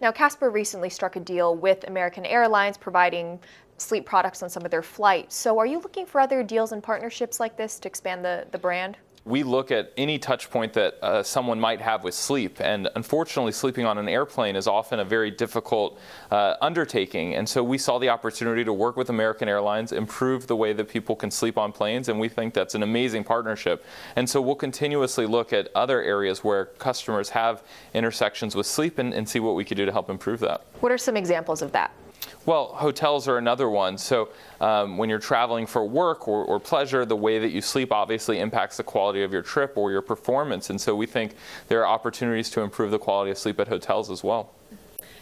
Now, Casper recently struck a deal with American Airlines, providing sleep products on some of their flights. So are you looking for other deals and partnerships like this to expand the brand? We look at any touch point that someone might have with sleep, and unfortunately sleeping on an airplane is often a very difficult undertaking, and so we saw the opportunity to work with American Airlines, improve the way that people can sleep on planes, and we think that's an amazing partnership. And so we'll continuously look at other areas where customers have intersections with sleep and see what we could do to help improve that. What are some examples of that? Well, hotels are another one. So when you're traveling for work or pleasure, the way that you sleep obviously impacts the quality of your trip or your performance. And so we think there are opportunities to improve the quality of sleep at hotels as well.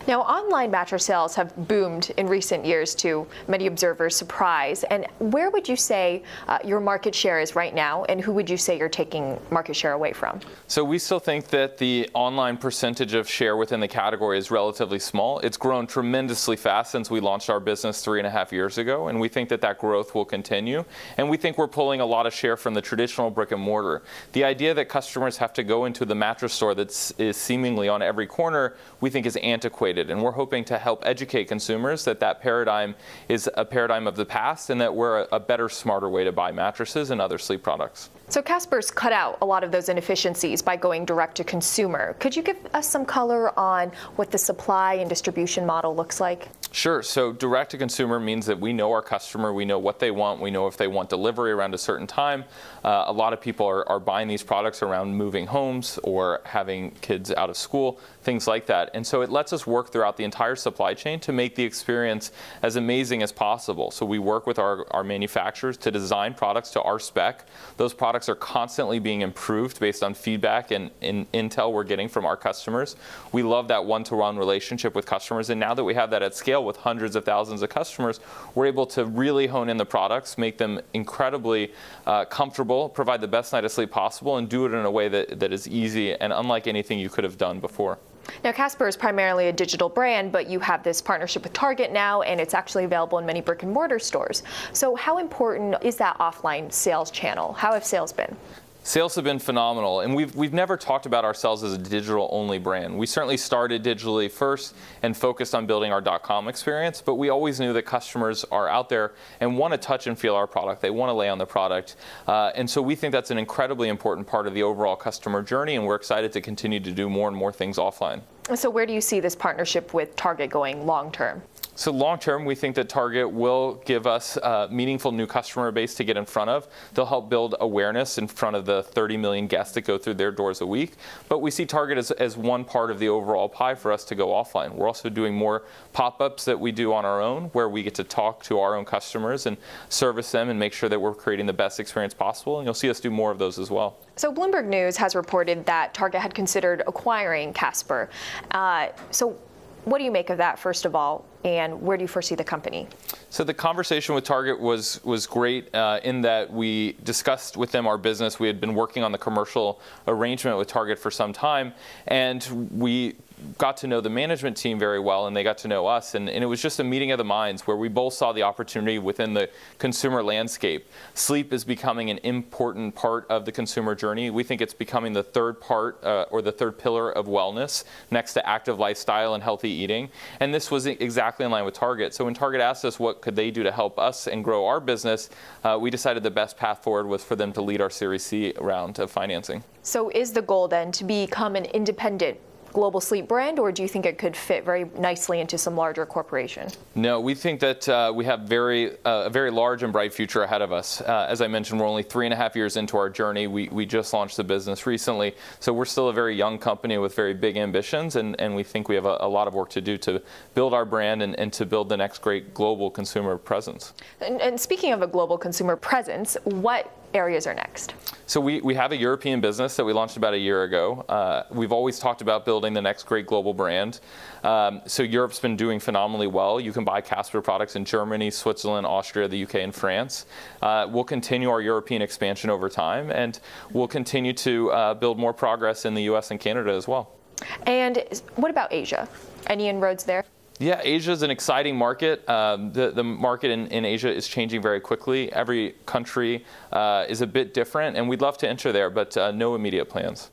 Now, online mattress sales have boomed in recent years to many observers' surprise. And where would you say your market share is right now, and who would you say you're taking market share away from? So we still think that the online percentage of share within the category is relatively small. It's grown tremendously fast since we launched our business 3.5 years ago, and we think that that growth will continue. And we think we're pulling a lot of share from the traditional brick and mortar. The idea that customers have to go into the mattress store that is seemingly on every corner, we think is antiquated. And we're hoping to help educate consumers that that paradigm is a paradigm of the past and that we're a better, smarter way to buy mattresses and other sleep products. So Caspers cut out a lot of those inefficiencies by going direct to consumer. Could you give us some color on what the supply and distribution model looks like? Sure. So direct to consumer means that we know our customer, we know what they want, we know if they want delivery around a certain time. A lot of people are buying these products around moving homes or having kids out of school, things like that. And so it lets us work throughout the entire supply chain to make the experience as amazing as possible. So we work with our manufacturers to design products to our spec. Those products are constantly being improved based on feedback and intel we're getting from our customers. We love that one-to-one relationship with customers, and now that we have that at scale with hundreds of thousands of customers, we're able to really hone in the products, make them incredibly comfortable, provide the best night of sleep possible, and do it in a way that is easy and unlike anything you could have done before. Now, Casper is primarily a digital brand, but you have this partnership with Target now, and it's actually available in many brick and mortar stores. So how important is that offline sales channel? How have sales been? Sales have been phenomenal, and we've never talked about ourselves as a digital-only brand. We certainly started digitally first and focused on building our .com experience, but we always knew that customers are out there and want to touch and feel our product. They want to lay on the product, and so we think that's an incredibly important part of the overall customer journey, and we're excited to continue to do more and more things offline. So where do you see this partnership with Target going long term? So long term, we think that Target will give us a meaningful new customer base to get in front of. They'll help build awareness in front of the 30 million guests that go through their doors a week. But we see Target as one part of the overall pie for us to go offline. We're also doing more pop-ups that we do on our own, where we get to talk to our own customers and service them and make sure that we're creating the best experience possible. And you'll see us do more of those as well. So Bloomberg News has reported that Target had considered acquiring Casper. So what do you make of that, first of all, and where do you foresee the company? So the conversation with Target was great in that we discussed with them our business. We had been working on the commercial arrangement with Target for some time, and we got to know the management team very well, and they got to know us, and it was just a meeting of the minds where we both saw the opportunity within the consumer landscape. Sleep is becoming an important part of the consumer journey. We think it's becoming the third part or the third pillar of wellness next to active lifestyle and healthy eating, and this was exactly in line with Target. So when Target asked us what could they do to help us and grow our business, we decided the best path forward was for them to lead our Series C round of financing. So is the goal then to become an independent global sleep brand, or do you think it could fit very nicely into some larger corporation? No, we think that we have a very large and bright future ahead of us. As I mentioned, we're only 3.5 years into our journey. We just launched the business recently, so we're still a very young company with very big ambitions, and we think we have a lot of work to do to build our brand and to build the next great global consumer presence. And speaking of a global consumer presence, what areas are next? So we have a European business that we launched about a year ago. We've always talked about building the next great global brand. So Europe's been doing phenomenally well. You can buy Casper products in Germany, Switzerland, Austria, the UK, and France. We'll continue our European expansion over time, and we'll continue to build more progress in the US and Canada as well. And what about Asia? Any inroads there? Yeah, Asia is an exciting market. The market in Asia is changing very quickly. Every country is a bit different, and we'd love to enter there, but no immediate plans.